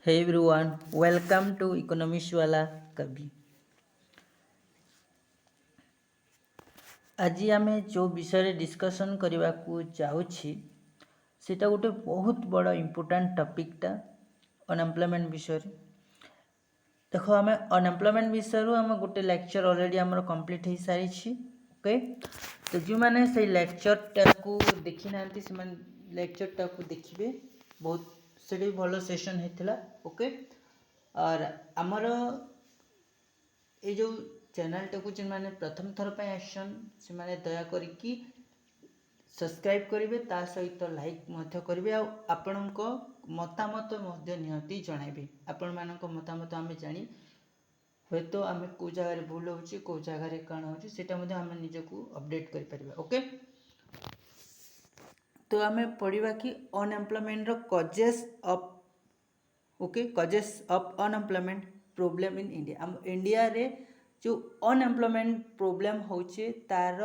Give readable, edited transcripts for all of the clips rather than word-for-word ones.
Hey everyone, welcome to Economics वाला कभी। आज आम जो विषय डिस्कसन करने को जाऊँगी सेटा गोटे बहुत बड़ा इम्पोर्टाट टॉपिकटा अनएम्प्लॉयमेंट विषय। देखो आम अनएम्प्लॉयमेंट विषय आम गोटे लेक्चर ऑलरेडी आमर कंप्लीट हो सारी। ओके, तो जो मैंने से लेक्चरटा को देखी ना से लेक्चरटा को देखिए, बहुत से भल सेशन होता। ओके, और आमर ये जो चैनलटा को मैंने प्रथम थर पर आसन से मैंने दया करी सब्सक्राइब करेंगे, ता सहित लाइक करेंगे, आपण मतामत निहती जनइबे। आपण मान मतामत आम जानी हे तो आम कौ जगार भूल हो कौ जगार कौन होटा आम निजक अपडेट करें। ओके, तो आम पढ़ा कि unemployment causes of causes of unemployment problem in India. आम इंडिया रे जो अनएम्प्लॉयमेंट प्रॉब्लम होचे तार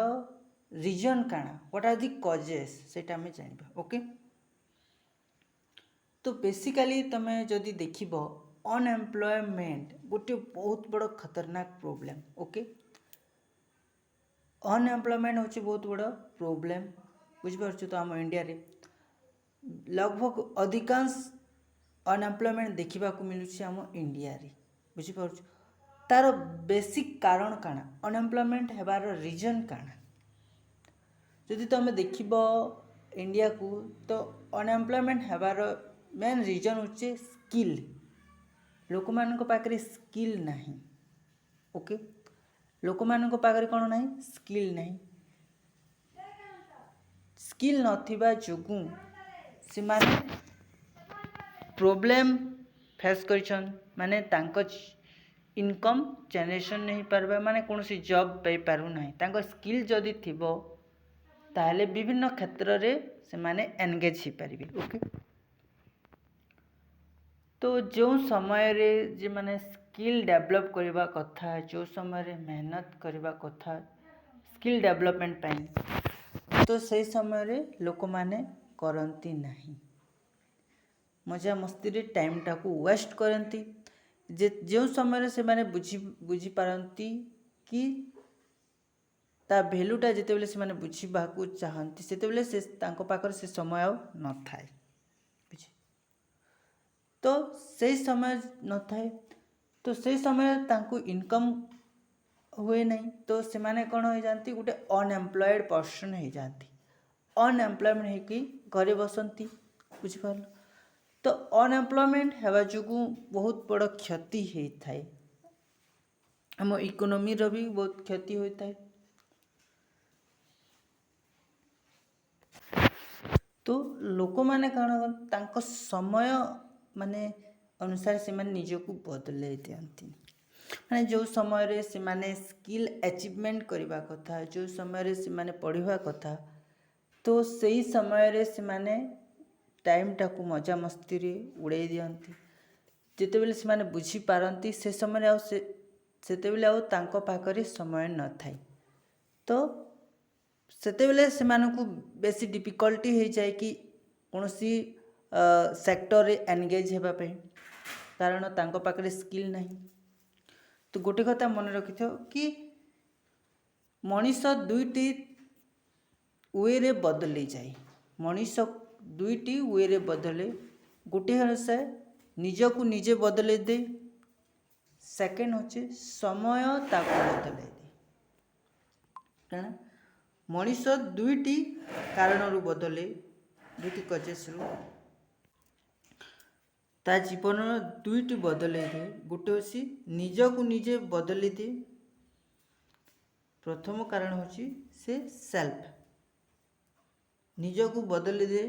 रीजन काना, व्हाट आर दी कजेस सेटा हमें जानिबा। ओके, तो बेसिकली तमे जदि देखिबो अनएम्प्लॉयमेंट गोटे बहुत बड़ खतरनाक प्रॉब्लम। ओके, अनएम्प्लॉयमेंट होचे बहुत बड़ प्रॉब्लम, बुझिपारछु। तो आम इंडिया रे लगभग अधिकांश अनएम्प्लॉयमेंट देखा मिलूँ आम इंडिया रे, बुझिपारछु। तार बेसिक कारण काना, अनएम्प्लॉयमेंट हेबार रीजन काना। जदि तुम देख इंडिया को तो अनएम्प्लॉयमेंट हेबार मेन रीजन होचे स्किल। लोक मान पाखे स्किल नहीं। ओके, लोक मान पाखे कौन नहीं, स्किल नहीं। स्किल नथिबा जोगु से माने प्रॉब्लम फेस करिछन, माने तांको इनकम जनरेशन नहीं पारबा, माने कौन सी जॉब पाई पारु नहीं। तांको स्किल जदि थिबो ताहले विभिन्न क्षेत्र रे से माने एंगेज हो पारिबे। ओके, तो जो समय रे जे माने स्किल डेवलप करबा कथा, जो समय रे मेहनत करबा कथा स्किल डेवलपमेंट पाई, तो सही समय रे लोक माने करंती नहीं। मजा मस्ती रे टाइम टा को वेस्ट करंती। जे जो समय रे से माने बुझी पारंती कि ता भैल्यूटा जिते बेले से माने बुझा चाहती से से तांको पाखर से समय न थाए। तो से समय न थाए, तो से समय तांको इनकम हुए नहीं, तो से माने कौन हो जाती, गोटे अनएम्प्लॉयड पर्सन हो जाती। अनएम्प्लॉयमेंट हो घरे बसंती, बुझिपार। तो अनएम्प्लॉयमेंट हेबा जोगु बहुत बड़ क्षति होता है, आम इकोनॉमी रो भी बहुत क्षति होता है। तो लोक मैंने कौन तांको समय माने अनुसार से माने निजको बदले दियंती। माने जो समय रे से माने स्किल अचीवमेंट करबा कथा, जो समय रे से माने पढ़िबा कथा, तो सही समय रे से माने टाइम टाकू मजा मस्ती रे उड़ाई दियंती। जिते बेले से माने बुझी पारंती से समय आउ सेते बेले आउ तांको पाखरे समय न थाई, तो सेते बेले से मानकु बेसी डिफिकल्टी हो जाए कि कौन सी सेक्टर रे एनगेज हेबा पे, कारण तांको पाखरे स्किल नहीं। तो गोटे कथा मन रखि कि मनीष दुईटी वे रे बदली जाए। मनीष दुईटी वे रे बदले, गोटे से निजकू निजे बदले दे, सेकेंड होचे समय ताको बदले दे। कारण मनीष दुईटी कारण बदले, दुईटी कजेस ता जीवन दुईटी बदले दे। गोटे अच्छी निजकू निजे बदले दे। प्रथम कारण होची से सेल्फ निजकू बदले दे।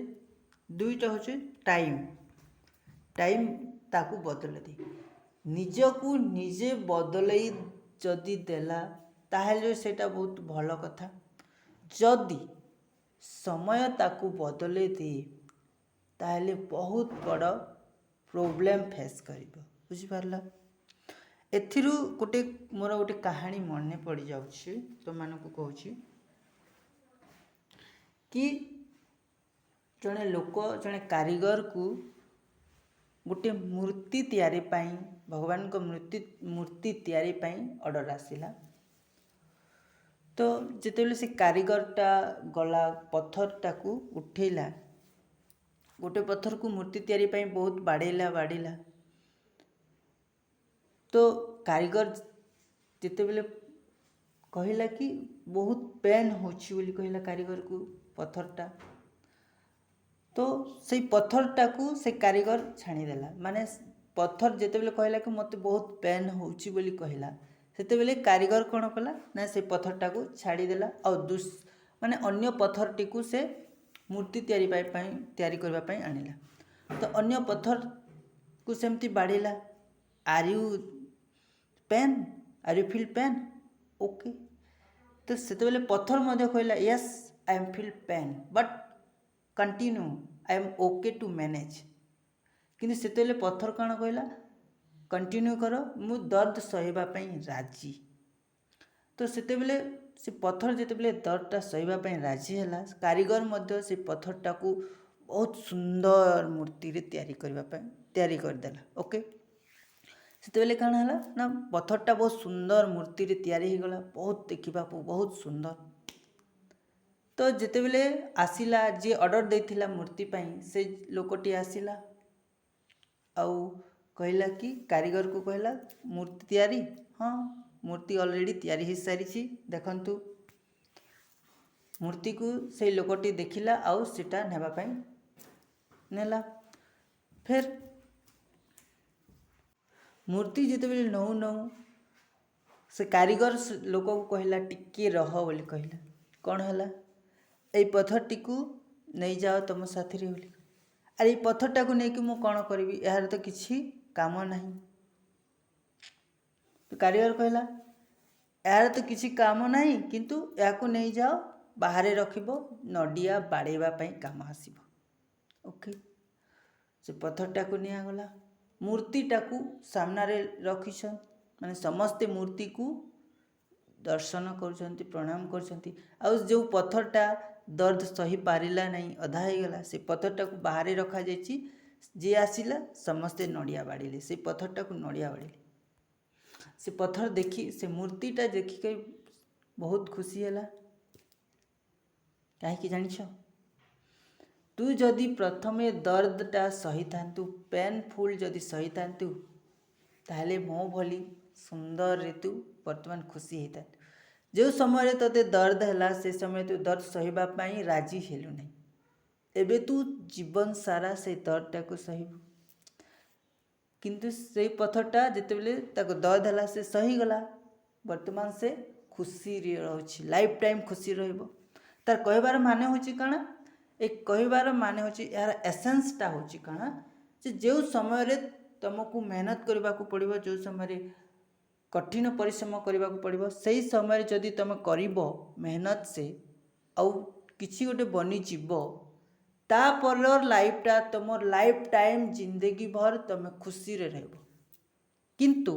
दुईटा होचे टाइम, टाइम ताकू बदले दे। निजकू निजे बदले जदि देला ताहले सेटा बहुत भल कथा। जदि समय ताकू बदले दे ताहले बहुत बड़ प्रॉब्लम फेस करिबो, बुझिपारला। एथिरु गोटे मोर गोटे कहानी मन पड़ जाउछि, तो मानकु कहूछि कि जड़े लोक जड़े कारीगर को गोटे मूर्ति तैयारी पाई भगवान को मूर्ति तैयारी पाई ऑर्डर आसिला। तो जितेबले से कारीगरटा गला पत्थरटा को उठेला, गोटे पत्थर को मूर्ति तैयारी पाई बहुत बाड़ेला। तो कारीगर जितेबले कहला कि बहुत पेन होची बोली कहला कारीगर को पत्थरटा। तो से पत्थरटा को से कारीगर छाणीदेला। माने पत्थर जितेबले कहला कि मत बहुत पेन होची बोली कहला, सेतेबेले कारीगर कौन कला ना से पत्थरटा को छाड़ीदेला और माने अन्य पत्थरटी को से मूर्ति तैयारी करबा पाई आनिला। तो अन्य पत्थर को सेमती बाड़ीला, are you pain, are you feel pain, okay. तो सेतेबेले पत्थर मध्य कहला yes I am feel pain but continue I am okay to manage. किंतु सेतेबेले पत्थर कौन कहला कंटिन्यू कर, मु दर्द सहबा पाई राजी। तो सेतेबेले से पत्थर जितेबेले दर्दटा सहबा पाई राजी हैला, कारीगर मध्य से पत्थरटा को बहुत सुंदर मूर्ति रे तैयारी करदेला। ओके, सेतेबेले काण हैला ना पत्थरटा बहुत सुंदर मूर्ति रे तैयारी हो गला, बहुत देखा बहुत सुंदर। तो जितेबेले आसिला जी ऑर्डर देथिला मूर्ति पाई से लोकटी आसिला आउ कहला कि कारीगर को कहला मूर्ति तैयारी, हाँ मूर्ति ऑलरेडी तैयारी हो सारी, देखंतु। मूर्ति को से लोकटी देखिला आउ सेटा नेबा पाई नेला। फिर मूर्ति जितेबेले नौ से कारीगर लोक को कहला टिके रह बोली कहला। कौन हैला ए पत्थरटी को नहीं जाओ तुम साथी रे बोली। अरे ये पत्थरटा को नहीं कि मु कौन करी, यार तो किसी काम नहीं। तो कारीगर कहला यार तो किसी काम नहीं, किंतु या को नहीं जाओ बाहर रखिबो, नडिया बाड़ेबा पाई काम आसीबो। ओके, से पत्थरटा को निया गला, मूर्तिटा को सामना रे रखिछन, माने समस्ते मूर्ति को दर्शन कर प्रणाम कर। जो पत्थरटा दर्द सही पारिला नहीं अधा हो गला, से पत्थरटा को बाहर रखा जाइए। जी आसिला समस्ते नड़िया बाड़े, से पत्थरटा को नड़िया बाड़े। से पत्थर देखी से मूर्तिटा देखिक बहुत खुशी है। कहीं जानिछ, तू जदि प्रथमे दर्दटा सही थांतु, पेनफुल जदि सही थांतु, ताहले मो भली सुंदर रे तू वर्तमान खुशी होता। जो समय तोते दर्द है से समय तू दर्द सहबा पाई राजी हेलु नहीं, एबे तू जीवन सारा से दर्दटा को सहबू। किंतु से पत्थरटा जितेबले ताको दर्द है से सही गला, वर्तमान से खुशी रही, लाइफ टाइम खुशी रहिबो। तार कहबार माने होची काना, एक कहबार माने होची यार एसेंसटा होची काना, जो समय रे तुमको मेहनत करबा को पड़िबो, जो समय कठिन परिश्रम करबा को पड़िबो, सही समय जदि तुम करिबो मेहनत से आउ किछि गोटे बनी जीवो, तापर लाइफटा तुम लाइफ टाइम जिंदगी भर तुम खुशी रे रहबो। किंतु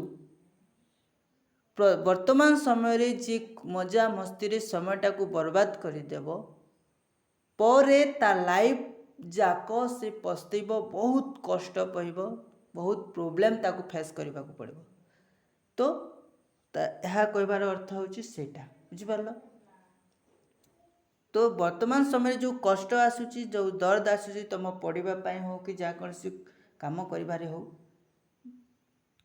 वर्तमान समय रे जे मजा मस्ती रे समयटा को बर्बाद करदेव, परे ता लाइफ जाको से पस्तेब, बहुत कष्ट पाइब, बहुत प्रोब्लेम ताको फेस करबा को पड़िबो। तो यह कहबार अर्थ होची सेटा, बुझिपारल। तो वर्तमान समय जो कष्ट आसुची, जो दर्द आसुची तुम पढ़िबा पाई हो कि जा कोनसी काम करिबारे हो,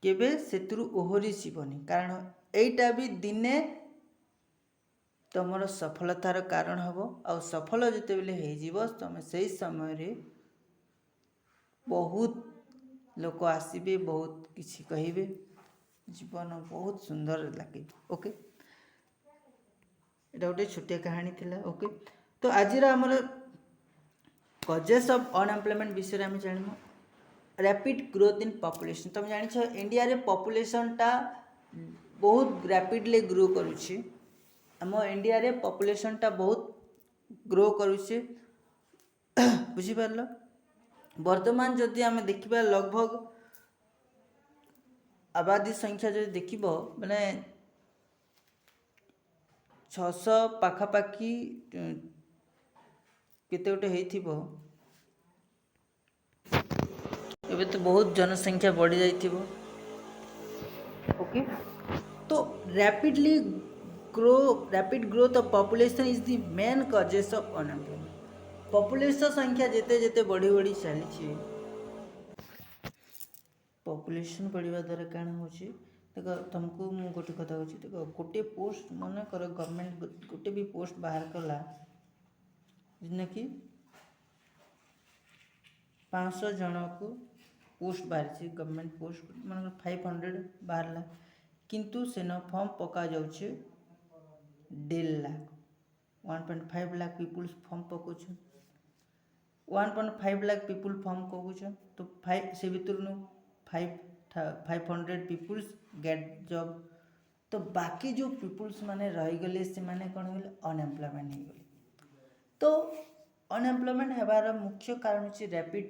केबे सेतुरु ओहरी जीवनी। कारण एटा भी दिने तुमर सफलतार कारण हबो। आ सफल जितेबेले हो जीवो, तुम सही समय रे बहुत लोक आसीबे, बहुत किछि कहिबे, जीवन बहुत सुंदर लगे। ओके, एटा गोटे छोटिया कहानी थिला। ओके, तो आज आमर कजेस ऑफ अनएम्प्लॉयमेंट विषय आम जानमु। रैपिड ग्रोथ इन पॉपुलेशन, तुम जानिछ इंडिया रे पॉपुलेशनटा बहुत रैपिडली ग्रो करुछि। आम इंडिया रे पॉपुलेशनटा बहुत ग्रो करुछि, बुझिपारल। वर्तमान जदि आम देखिबा लगभग आबादी संख्या जो देखिबो माने 600 पाखापाखि केते गोटे हेइथिबो, ଏବେ ତ ବହୁତ ଜନସଂଖ୍ୟା ବଢ଼ି ଯାଇଥିବ। ओके, तो rapid growth of population is the main causes of unemployment. Population संख्या जेते जेते बढ़ी बढ़ी चली, पॉपुलेशन बढ़िया द्वारा क्या होची देख तुमको मु गोटे कथा कहूँ देख गोटे पोस्ट मन कर गवर्नमेंट गोटे भी पोस्ट बाहर कला कि 500 जन को पोस्ट बाहरी गवर्नमेंट पोस्ट मन 500 बाहर किंतु सेन फॉर्म पका जाऊे 1.5 लाख 1.5 लाख पीपुल्स फॉर्म पकाउछ 1.5 लाख पीपुल फॉर्म पकाउछ तो 5 से भीतर 500 पीपुल्स गेट जॉब तो बाकी जो पीपुल्स माने रहीगले से माने कौन हो अनएम्प्लॉयमेंट हो गले। तो अनएम्प्लॉयमेंट हेबार मुख्य कारण होची रैपिड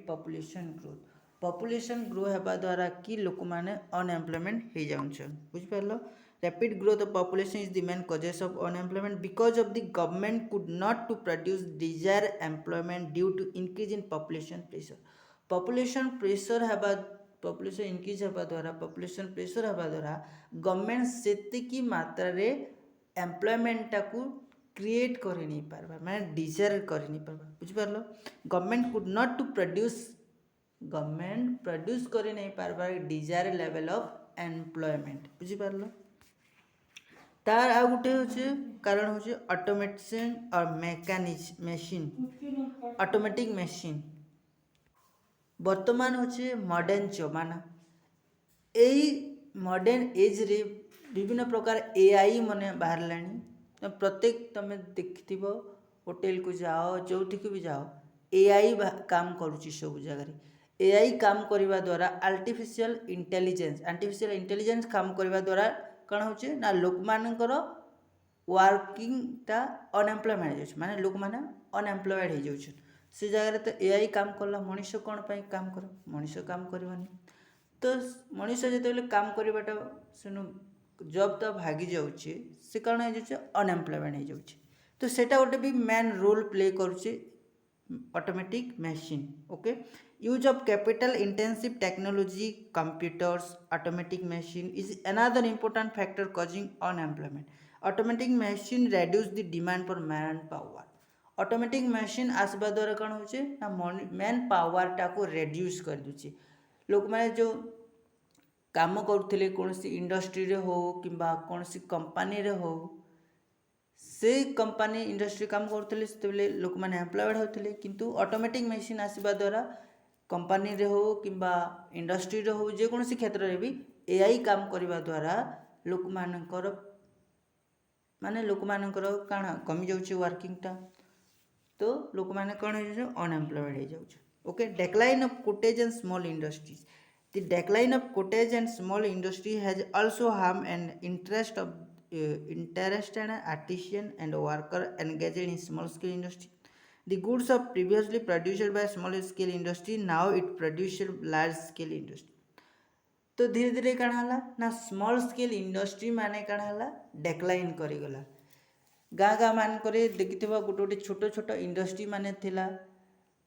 पॉपुलेशन ग्रो हेबा द्वारा कि लोक माने अनएम्प्लॉयमेंट हो जाउछन। बुझ पारलो, rapid growth of population is the main causes of unemployment because of the government could not to produce desire employment due to increase in population pressure हेबा पॉपुलेशन इंक्रीज होगा द्वारा पॉपुलेशन प्रेशर होगा द्वारा government से मात्रा रे employment को create कर नहीं पारबा माने डिजायर कर नहीं पारबा। बुझिपारलो, government could not to produce कर नहीं पारबा डिजायर लेवल ऑफ एम्प्लॉयमेंट। बुझिपारलो, तार आ गुटे होचे कारण होचे ऑटोमेशन और ऑटोमेटिक मशीन बर्तमान होचे मॉडर्न जमाना। यही मॉडर्न एज रे विभिन्न प्रकार एआई मने बाहर लानी तो प्रत्येक तमें देखिथिबो होटल को जाओ जोठिक भी जाओ एआई काम करुची सब जगह एआई काम करने द्वारा आर्टिफिशियल इंटेलिजेंस काम करने द्वारा कौन होचे ना लोक मानकर वर्किंगटा अनएम्प्लॉयमेंट माने लोक माने अनएम्प्लॉयड हो जाउछन से जगह तो एआई काम कला मनीष कौन पाई काम कर मनीष काम करवानी तो मनीष जो काम करवाटा सेनु जॉब तो भागी जाऊे से कौन हो अनएम्प्लॉयमेंट हो जाउछे। तो सेटा गोटे भी मेन रोल प्ले करुचे automatic machine. Okay, use of capital intensive technology computers automatic machine is another important factor causing unemployment. Automatic machine reduce the demand for man power. Automatic machine आसवा द्वारा कौन होचे ना मैन पावरटा को reduce कर दूचे। लोक मैंने जो काम करुले कौन इंडस्ट्री रे हो कि कौन कंपानी रे हो से कंपानी इंडस्ट्री काम करुले से लोक मैंने एम्प्लॉयड होते किंतु ऑटोमेटिक मशीन आसवा द्वारा कंपानी रे हो कि इंडस्ट्री रे हो जेकोसी क्षेत्र में भी एआई काम करने द्वारा लोक मानकर काण कमी जाऊे वर्किंगटा तो लोक मैंने कौन हो अनएम्प्लॉयड हो जाउछ। Okay, decline of cottage and small industries. The decline of cottage and small industry has also harm and interested artisan and worker engaged in small scale industry. The goods of previously produced by small scale industry now it produced large scale industry. तो धीरे धीरे कण हला ना small scale industry माने कण हला decline करिगला। गाँ गाँ मानक देखि गोटे गोटे छोट छोट इंडस्ट्री माने थिला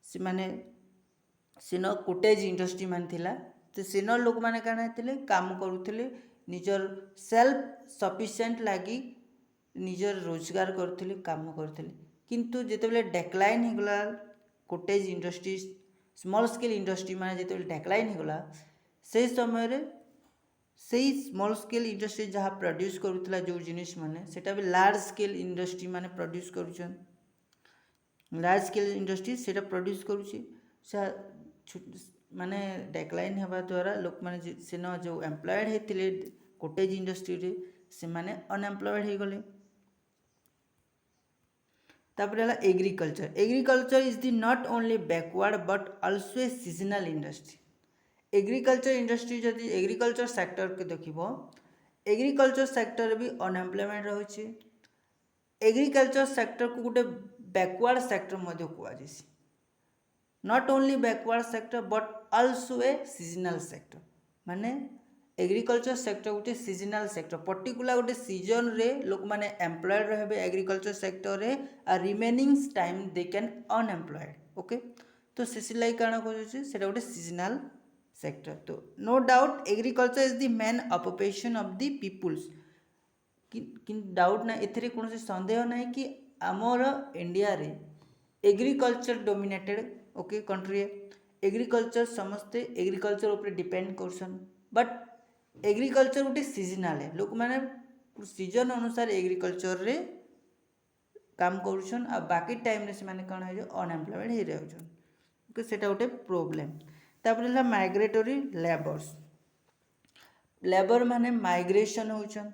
से माने सेन कॉटेज इंडस्ट्री मान थिला तो सेन लोक माने काण हेतिले काम करुथिले निजर सेल्फ सफिशिएंट लगी निजर रोजगार करुथिले काम करुथिले किंतु जेतेबेले डेक्लाइन होगला cottage industry small scale industry माने जेतेबेले डेक्लाइन होगला से समय रे सेही स्मॉल स्केल इंडस्ट्री जहाँ प्रोड्यूस करुला जो जिनिस माने सेटा भी लार्ज स्केल इंडस्ट्री माने प्रोड्यूस करुछन। लार्ज स्केल इंडस्ट्री सेटा प्रोड्यूस करुछि माने डेक्लाइन होगा द्वारा लोक माने सेन जो एम्प्लॉयड होते कॉटेज इंडस्ट्री रे से माने अनएम्प्लॉयड हो गले। तापर हला agriculture is the not only backward but also a seasonal industry. Agriculture industry जदि एग्रीकल्चर सेक्टर के देखिबो एग्रीकल्चर सेक्टर भी अनएम्प्लॉयमेंट रहुछि। एग्रीकल्चर सेक्टर को गोटे बैकवर्ड सेक्टर मध्य कुआजेसी। Not only backward sector but also a seasonal sector माने एग्रीकल्चर सेक्टर गोटे सीजनल सेक्टर पर्टिकुलर गोटे सीजन रे लोक माने एम्प्लॉयड रहबे एग्रीकल्चर सेक्टर रे आ remaining time they can unemployed. Okay, तो सेसी लाई काना कहउछि सेटा गोटे सीजनल सेक्टर। तो no doubt agriculture is the main occupation of the peoples कि डाउट ना एथिरे कौन सन्देह ना कि आमर इंडिया रे agriculture dominated okay country agriculture समस्ते एग्रीकल्चर ऊपर डिपेंड करसन बट एग्रीकल्चर गोटे सीजनाल है लोक मैंने सीजन अनुसार एग्रीकल्चर रे काम करुछन आ बाकी टाइम रे से माने कौन है अनएम्प्लॉयमेंट हो रहा ओके सेटा गोटे प्रोब्लेम। तापर माइग्रेटरी लेबर्स लेबर माने माइग्रेशन होचन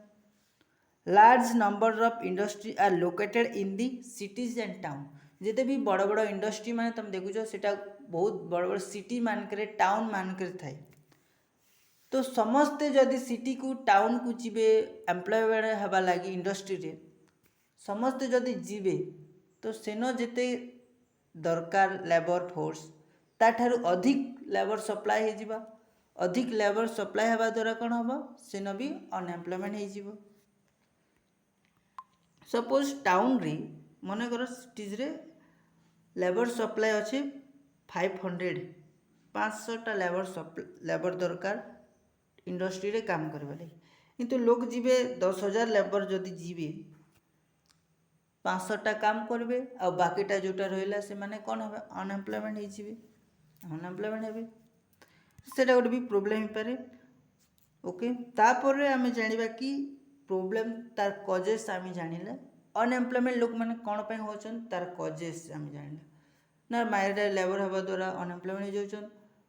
large number of industry are located in the cities and town जिते भी बड़ बड़ इंडस्ट्री माने तुम देखुछ सेटा बहुत बड़ बड़ सिटी मानकरे टाउन मानकरे थाए तो समस्ते जदि सिटी को टाउन को जीवे एम्प्लॉयमेंट हवा लगी इंडस्ट्री रे समस्ते जदि जीवे तो सेनो जिते दरकार लेबर फोर्स ताठारु अधिक लेबर सप्लाई हो जिबा अधिक लेबर सप्लाई हवा द्वारा कौन हम सेनो भी अनएम्प्लॉयमेंट हो जिवो। सपोज टाउन रे मन कर सिटीज रे लेबर सप्लाई अच्छे 500 लेबर दरकार इंडस्ट्री रे काम करवा लगी किंतु लोग जीवे 10,000 लेबर जदि जीवे 500 काम करेंगे आ बाकीटा जोटा रहा से माने कौन हे अनएम्प्लॉयमेंट हो अनएम्प्लॉयमेंट हे सेटा गोटे भी प्रोब्लेम हो पारे ओके। तापर आम जाना कि प्रोब्लेम तार कजेस आम जानिला अनएम्प्लॉयमेंट लोक मैंने कौन पे होचन तार कजेस आम जानिला ना माइग्रेटरी लेबर हवा द्वारा अनएम्प्लॉयमेंट हो जाउछन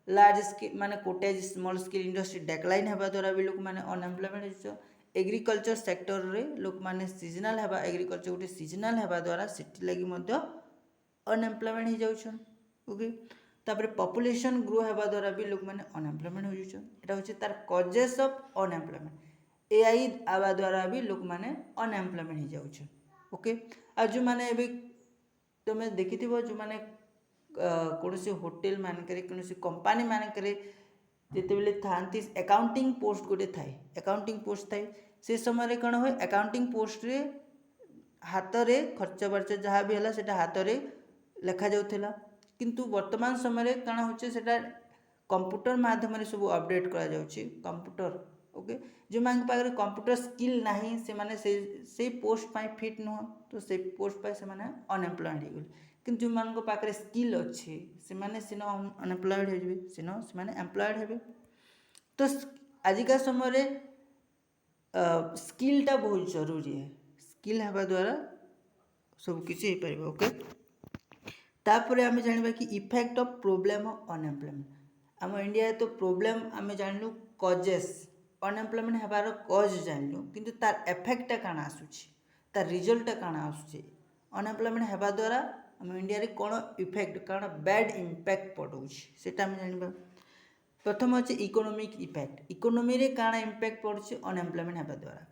लार्ज स्केल माने cottage small scale industry decline हवा द्वारा भी लोक मैंने अनएम्प्लॉयमेंट हो एग्रीकल्चर सेक्टर रे लोक मैंने सीजनाल हवा एग्रीकल्चर गोटे सीजनाल हवा द्वारा सेठी लगी मध्य अनएम्प्लॉयमेंट हो जाउछन ओके। तापर पॉपुलेशन ग्रो हवा द्वारा भी लोक मैंने अनएम्प्लॉयमेंट हो जाउछन एटा होचे तार कजेस ऑफ अनएम्प्लॉयमेंट एआई आवा द्वारा भी लोक मैंने अनएम्प्लॉयमेंट हो जाउछन ओके। आ जो मैंने एबे तुम देखिथिबो जो मैंने कौन से होटेल मानकरे कौन से कंपनी मानकरे जिते बेले थांती अकाउंटिंग पोस्ट गोटे थाए अकाउंटिंग पोस्ट थाए से समय कौन हुए अकाउंटिंग पोस्ट रे हाथ रे खर्च बार्च जहाँ भी है सेटा हाथ रे लेखा जाउथला किंतु वर्तमान समय कौन होचे सेटा कंप्यूटर माध्यम रे सब अपडेट करा जाउची कंप्यूटर ओके जो मान पाखरे कंप्यूटर स्किल नाही से माने से पोस्ट पाई फिट नुह तो से पोस्ट पाई से माने अनएम्प्लॉयड हो किंतु जो मान पाखरे स्किल अच्छे से माने सिनो अनएम्प्लॉयड हो जबे सिनो से माने एम्प्लॉयड हेबे। तो आजिका समय रे स्किलटा बहुत जरूरी है स्किल हवा द्वारा सब किसी हो पारिबो ओके। तापर आम जाना कि effect of problem of unemployment आम इंडिया तो प्रोब्लेम आम जानलु कजेस अनएम्प्लॉयमेंट हबार कज जानलु किंतु तार इफेक्टटा काण आसुची तार रिजल्टटा काण आसुची अनएम्प्लॉयमेंट हबा द्वारा आम इंडिया रे कोन इफेक्ट काण बैड इम्पैक्ट पड़ुची सेटा आम जानबा। प्रथम अच्छे इकोनॉमिक इफेक्ट इकोनॉमी रे काण इम्पैक्ट पड़ुची अनएम्प्लॉयमेंट हबा द्वारा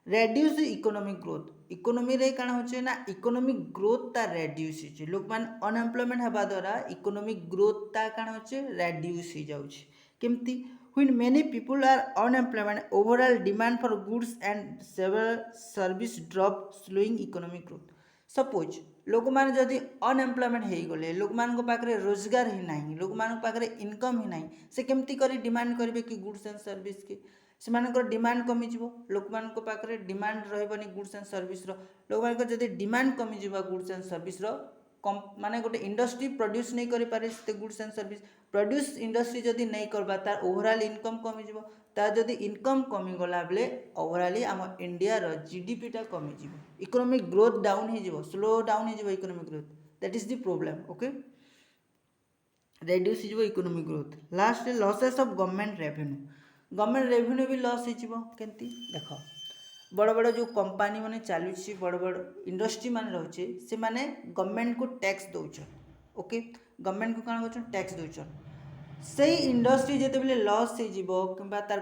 रेड्यूस इकोनॉमिक ग्रोथ इकोनॉमी रे काण होचे ना इकोनॉमिक ग्रोथ ता रेड्यूस होचे लोक मान अनएम्प्लॉयमेंट हबा द्वारा इकोनॉमिक ग्रोथ ता काण होचे रेड्यूस हो जाउची केमती when many people are unemployment overall demand for goods and several service drop slowing economic growth suppose लोक मैंने जदि अनएम्प्लॉयमेंट हो गले लोक मान पाखे रोजगार ही नहीं लोक मान पाखे इनकम ही नहीं से केमती करी डिमांड करेंगे कि गुड्स एंड सर्विस के से डिमांड कमिज लोक मान पाखे डिमांड रही गुड्स एंड सर्विस लोक मान जदि demand kameez goods and service माने गोटे इंडस्ट्री प्रोड्यूस नहीं करि पारे से goods and service produce industry जदि नहीं करबा तार ओवरऑल इनकम कमिज तार जदि इनकम कमी गला बेले ओवरऑली आम इंडिया रो जीडीपी टा कमिज इकोनॉमिक ग्रोथ डाउन हो स्लो डाउन हो economic growth that is the problem okay reduce हो economic growth. Last losses of government revenue भी लॉस हो केंती देख बड़ बड़ जो कंपनी माने चलुची बड़ बड़ इंडस्ट्री मान रोचे से माने गवर्नमेंट को टैक्स दौचन ओके गवर्नमेंट को कौन कर टैक्स दौचन से इंडस्ट्री जिते लॉस हो तार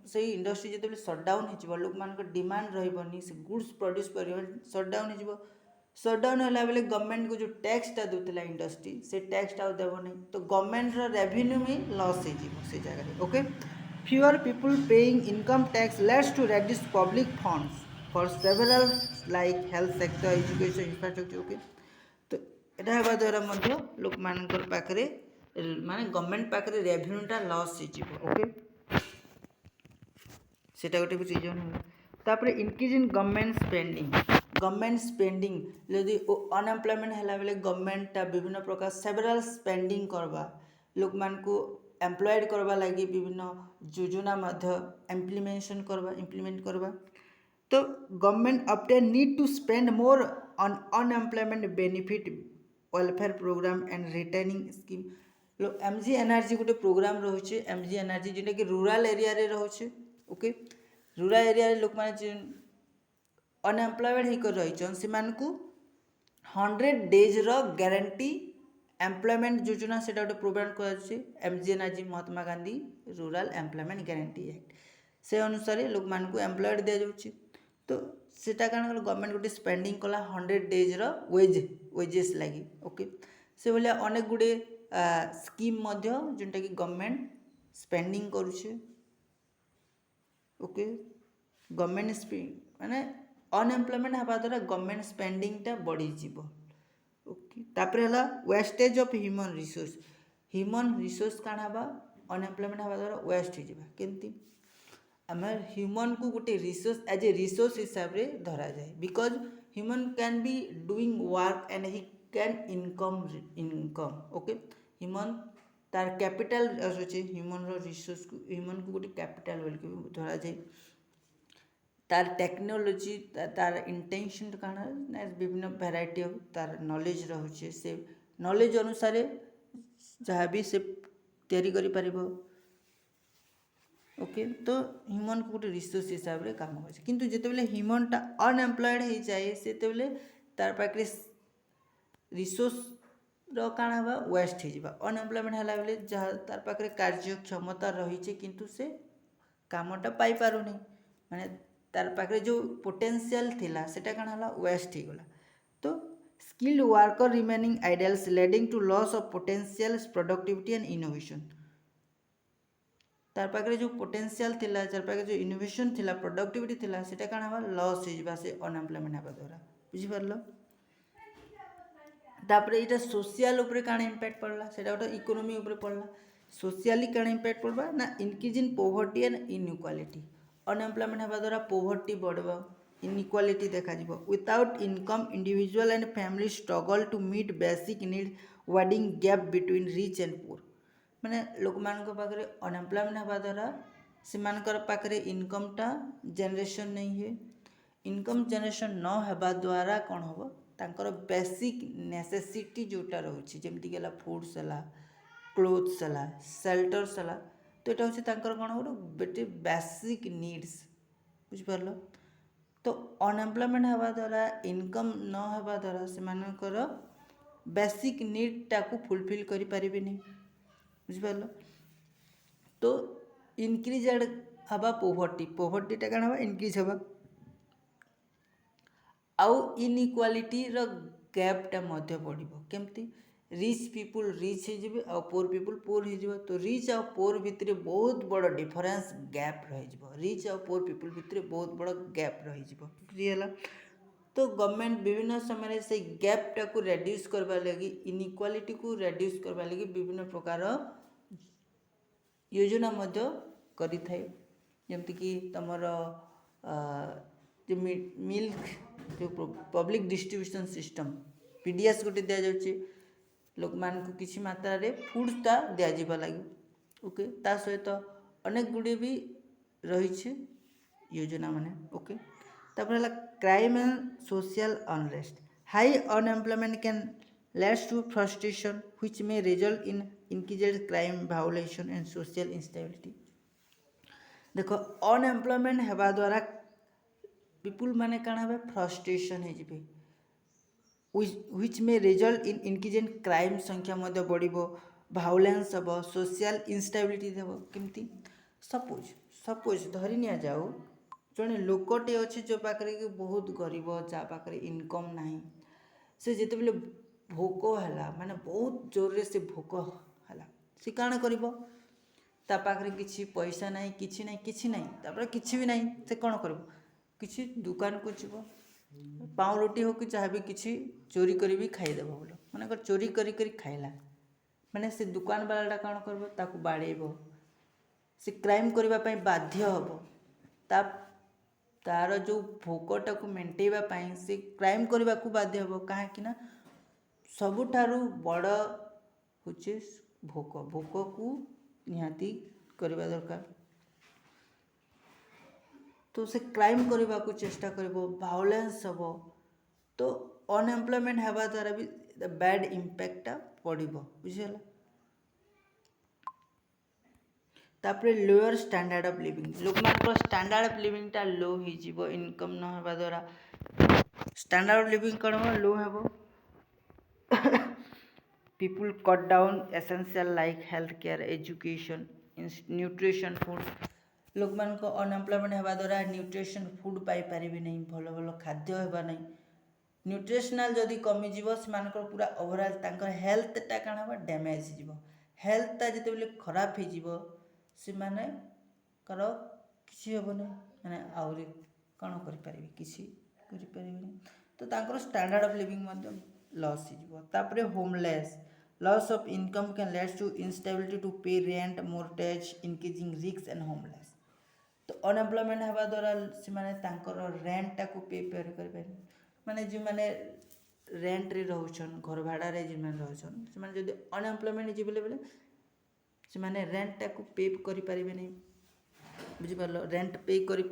से इंडस्ट्री जिते सटडाउन हो लोक मान डिमांड रही से गुड्स प्रोड्यूस कर सटडाउन हो सटडाउन है बेले गवर्नमेंट को जो टैक्सटा दूसरा इंडस्ट्री से टैक्सटा देवनी तो गवर्नमेंट रेवेन्यू में लॉस हो जगह okay. Fewer people paying income tax leads to reduce public funds for several like health sector, education, infrastructure. Okay, तो यहाँ हवा द्वारा लोक मान पाखे माने गवर्नमेंट पाखे रेवेन्यूटा लॉस ओके सेटा गोटे भी रीजन हो तापर इनक्रीज इन गवर्नमेंट स्पेंडिंग यदि अनएम्प्लॉयमेंट है बेले गवर्नमेंट विभिन्न प्रकार सेवराल स्पेंडिंग करवा लोक मान को एम्प्लॉयड करवा लगी विभिन्न योजना इम्प्लीमेंट करवा तो government often need to spend more on unemployment benefit welfare programme and returning scheme MGNRG गोटे प्रोग्राम रोचे MGNRG जोटा कि रूराल एरिया रे रोचे ओके रूराल एरिया रे लोक माने अनएम्प्लॉयड होकर रही से 100 डेज गारंटी एम्प्लॉयमेंट योजना से गोटे प्रोवाइड कर MGNRG Mahatma Gandhi rural employment guarantee act से अनुसार लोक मान को एम्प्लॉयड दि जाऊँगी तो सेटा कारण गवर्नमेंट गोटे स्पेंडिंग कला 100 डेज वेजेस लगी ओके से भाया अनेक गुड़े स्कीम जोटा कि गवर्नमेंट स्पेंडिंग करुचे ओके गवर्नमेंट माने अनएम्प्लॉयमेंट हवा द्वारा गवर्नमेंट स्पेंडिंगटा बढ़ी जीवो ओके तापर हला वेस्टेज ऑफ ह्यूमन रिसोर्स काण हवा अनएम्प्लॉयमेंट हवा द्वारा वेस्ट हो जावा केमती आम ह्यूमन को गोटे रिसोर्स एज ए रिसोर्स हिसाब से धरा जाए because human can be doing work and he can income okay human तार कैपिटल अच्छे ह्यूमन रिसोर्स को ह्यूमन को गोटे कैपिटल बोल धरा जाए तार टेक्नोलोजी तार इंटेंशन कण विभिन्न भेराइटी ऑफ तार नॉलेज रोचे से नॉलेज अनुसार जहाँ भी से तैयारी करि परिबो ओके तो ह्यूमन को गोटे रिसोर्स हिसाब से काम कर किंतु जितेबाला ह्यूमनटा अनएम्प्लॉयड हो जाए से तार पाखे रिसोर्स काण हवा वेस्ट हो अनएम्प्लॉयमेंट है बेले जहाँ तार पाखे कार्य क्षमता रही किंतु से कामटा पाई पारुनी माने तार पाखे जो पोटेंशियल थिला सेटा काण हला वेस्ट हो गला तो skilled worker remaining ideals leading to loss of potential productivity and innovation तार पाखे जो पोटेंशियल थिला तार पाखे जो इनोवेशन थिला प्रोडक्टिविटी थिला सेटा काण हवा लॉस हो से अनएम्प्लॉयमेंट हवा द्वारा बुझी पारलो तापर ये सोशल उपरे काण इम्पैक्ट पड़ला सेटा गोटे इकोनॉमी उपरे पड़ला सोशली काण इम्पैक्ट पड़वा ना increase in poverty and inequality unemployment हवा द्वारा पोवर्टी बढ़वा इनइक्वालिटी देखा जीवो without income individual and family struggle to meet basic need widening gap between rich and poor माने लोक मान पाखे अनएम्प्लॉयमेंट हवा द्वारा से पाखे इनकमटा जनरेशन नहीं है इनकम जनरेशन न हवा द्वारा कौन हम तांकर बेसिक नेसेसिटी जोटा रोचे जमती गला फूड्स है क्लोथ्स है सेल्टर्स है तो यहाँ हूँ तांकर कौन गोटे बेसिक नीड्स बुझिपार तो अनएम्प्लॉयमेंट हवा द्वारा इनकम न हवा द्वारा से बेसिक नीडटा को फुलफिल करि पारिबे नहीं बुझिपार तो इनक्रीज हवा पोवर्टीटा कण हवा इनक्रीज हवा आउ इनइक्वालिटी रो गैपटा मध्य बढ़िबो केमती रिच पीपुल रिच हो जिवे आ पुअर पीपुल पुअर हो जिवे तो रिच आ पुअर भितर बहुत बड़ डिफरेंस गैप रही जिवो रिच आ पुअर पीपुल भितर बहुत बड़ गैप रही जिवो क्लियर तो गवर्नमेंट विभिन्न समय से गैपटा को रेड्यूस करबा लगी इनइक्वालिटी को रेड्यूस करबा लगी विभिन्न प्रकार योजना मध्य करि थाए जेमति कि तमर जो मिल्क जो पब्लिक डिस्ट्रीब्यूशन सिस्टम पीडीएस गोटे दि जाऊँगी लोक मान को किसी मात्रा रे फूड्सटा दिज्व लगे ओके ता सहित अनेक गुड़े भी रही योजना माने ओके तापर crime and social unrest high unemployment can leads to frustration which may result in increased crime violation and social instability देखो अनएम्प्लॉयमेंट हेबा द्वारा पीपुल माने काण हे फ्रस्ट्रेशन हो जिवे which may result in increase crime संख्या मध्य बढ़िबो वायोलेंस हम सोशल इंस्टेबिलिटी देव केमती सपोज धरी निया जाऊ जड़े लोकटे अच्छे जो पाखे कि बहुत गरीब जहाँ पाखे इनकम ना से जिते बेले भोक है माने बहुत जोर से भोक है सी काण करिबो ता पाखे किसी पैसा ना किसी ना तापर किसी भी ना से कौन कर किसी दुकान को जीव पाँव रोटी हो कि जहाँ भी किसी चोरी करी भी खाईदेव बोलो मन चोरी करी खाइला ମାନେ ସେ दुकान वाला कौन कर ताकू बाड़ेब से क्राइम करने बाध्य हम ता तार जो भोकटा को मेंटेवा से क्राइम करने को बाध्य हम कहीं सबुठारु बड़ हूँ भोक भोक को निहाती करवा दरकार तो से क्राइम करने को चेष्टा कर भायोलेंस हम तो अनएम्प्लॉयमेंट हवा द्वारा भी बैड इम्पैक्टा पड़ बुझीगला तापरे लोअर स्टैंडर्ड ऑफ लिविंग लोक मान स्टैंडर्ड ऑफ लिविंगटा लो हो इनकम न होगा द्वारा स्टैंडर्ड ऑफ लिविंग कौन हम लो हम people cut down essential like healthcare education nutrition food लोक मान को अनएम्प्लॉयमेंट हवा द्वारा न्यूट्रिशन फूड पाई पारिबे नहीं भल भल खाद्य हेबा नहीं न्यूट्रिशनल जदि कमी जीव से पूरा ओवरऑल तांकर हेल्थटा काण हबा डैमेज जीव हेल्थटा जते बेले खराब हे जीव से माने कर किसी हेबो नहीं माने आउरी कौन करि पारिबे किसी करि पारिबे तो तांकर स्टैंडर्ड ऑफ लिविंग मध्ये लॉस हे जीव तापरे homeless loss of income can lead to instability to pay rent mortgage increasing risk and homeless तो अनएम्प्लॉयमेंट हवा द्वारा से माने तांकर रेंटटा को पे कर माने जो माने रेंट रे रहउछन घर भाड़ा रे जे माने रहउछन से माने जदि अनएम्प्लॉयमेंट जे बेले से माने रेंटटा को पे करि पारिबे नहीं बुझि पारलो रेंट पे करि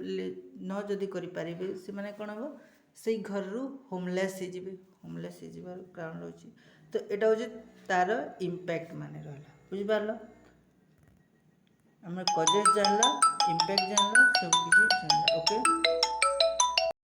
न जदि करि पारिबे से माने कोन हो से घर रु होमलेस हे जिबार कारण रहउछि तो एटा होछि तार इम्पैक्ट माने रहला बुझि पारलो हमें कजेस जानला इम्पैक्ट जानला सब किछि जानला ओके।